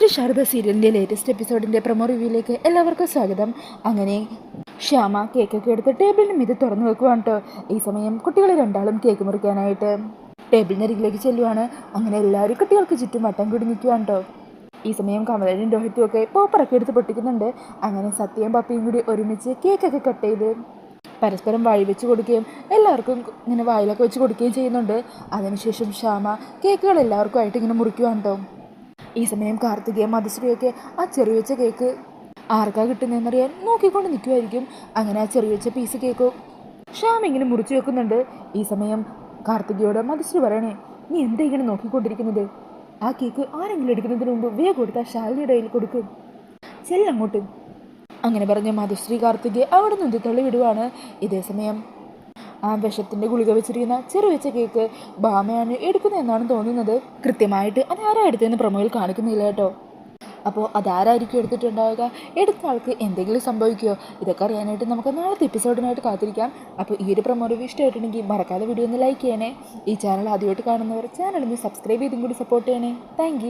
ശ്രീ ശാരദ സീരിയലിൻ്റെ latest എപ്പിസോഡിൻ്റെ promo റിവ്യൂയിലേക്ക് എല്ലാവർക്കും സ്വാഗതം. അങ്ങനെ ശ്യാമ കേക്കൊക്കെ എടുത്ത് ടേബിളിന് മീത് തുറന്നു വെക്കുവാണ് കേട്ടോ. ഈ സമയം കുട്ടികൾ രണ്ടാളും കേക്ക് മുറിക്കാനായിട്ട് ടേബിളിനരികിലേക്ക് ചെല്ലുവാണ്. അങ്ങനെ എല്ലാവരും കുട്ടികൾക്ക് ചുറ്റും വട്ടം കൂടി നിൽക്കുവാണ് കേട്ടോ. ഈ സമയം കമലനും രോഹിത്തും ഒക്കെ പോപ്പറൊക്കെ എടുത്ത് പൊട്ടിക്കുന്നുണ്ട്. അങ്ങനെ സത്യയും പപ്പിയും കൂടി ഒരുമിച്ച് കേക്കൊക്കെ കട്ട് ചെയ്ത് പരസ്പരം വായി വെച്ച് കൊടുക്കുകയും എല്ലാവർക്കും ഇങ്ങനെ വായിലൊക്കെ വെച്ച് കൊടുക്കുകയും ചെയ്യുന്നുണ്ട്. അതിനുശേഷം ശ്യാമ കേക്കുകൾ എല്ലാവർക്കും ആയിട്ട് ഇങ്ങനെ മുറിക്കുവാണ് കേട്ടോ. ഈ സമയം കാർത്തികയും മധുശ്രീയൊക്കെ ആ ചെറിയ വെച്ച കേക്ക് ആർക്കാ കിട്ടുന്നതെന്നറിയാൻ നോക്കിക്കൊണ്ട് നിൽക്കുമായിരിക്കും. അങ്ങനെ ആ ചെറിയ വെച്ച പീസ് കേക്ക് ശ്യാമ ഇങ്ങനെ മുറിച്ച് വെക്കുന്നുണ്ട്. ഈ സമയം കാർത്തികയോട് മധുശ്രീ പറയണേ, നീ എന്താ ഇങ്ങനെ നോക്കിക്കൊണ്ടിരിക്കുന്നത്? ആ കേക്ക് ആരെങ്കിലും എടുക്കുന്നതിന് മുമ്പ് വേഗം കൊടുത്താൽ ശാലിനിയുടെ കയ്യിൽ കൊടുക്കും, ചെല്ലങ്ങോട്ട്. അങ്ങനെ പറഞ്ഞ മധുശ്രീ കാർത്തികയെ അവിടെ നിന്ന് തള്ളി വിടുവാണ്. ഇതേസമയം ആ വിഷത്തിൻ്റെ ഗുളിക വെച്ചിരിക്കുന്ന ചെറു വെച്ച കേക്ക് ഭാമയാണ് എടുക്കുന്നതെന്നാണ് തോന്നുന്നത്. കൃത്യമായിട്ട് അതാരാ എടുത്തതെന്ന് പ്രൊമോയിൽ കാണിക്കുന്നില്ല കേട്ടോ. അപ്പോൾ അതാരായിരിക്കും എടുത്തിട്ടുണ്ടാവുക? എടുത്ത ആൾക്ക് എന്തെങ്കിലും സംഭവിക്കുമോ? ഇതൊക്കെ അറിയാനായിട്ട് നമുക്ക് നാളത്തെ എപ്പിസോഡിനായിട്ട് കാത്തിരിക്കാം. അപ്പോൾ ഈ ഒരു പ്രൊമോ റിവ്യൂ ഇഷ്ടമായിട്ടുണ്ടെങ്കിൽ മറക്കാതെ വീഡിയോ ഒന്ന് ലൈക്ക് ചെയ്യണേ. ഈ ചാനൽ ആദ്യമായിട്ട് കാണുന്നവർ ചാനൽ ഒന്ന് സബ്സ്ക്രൈബ് ചെയ്തും കൂടി സപ്പോർട്ട് ചെയ്യണേ. താങ്ക്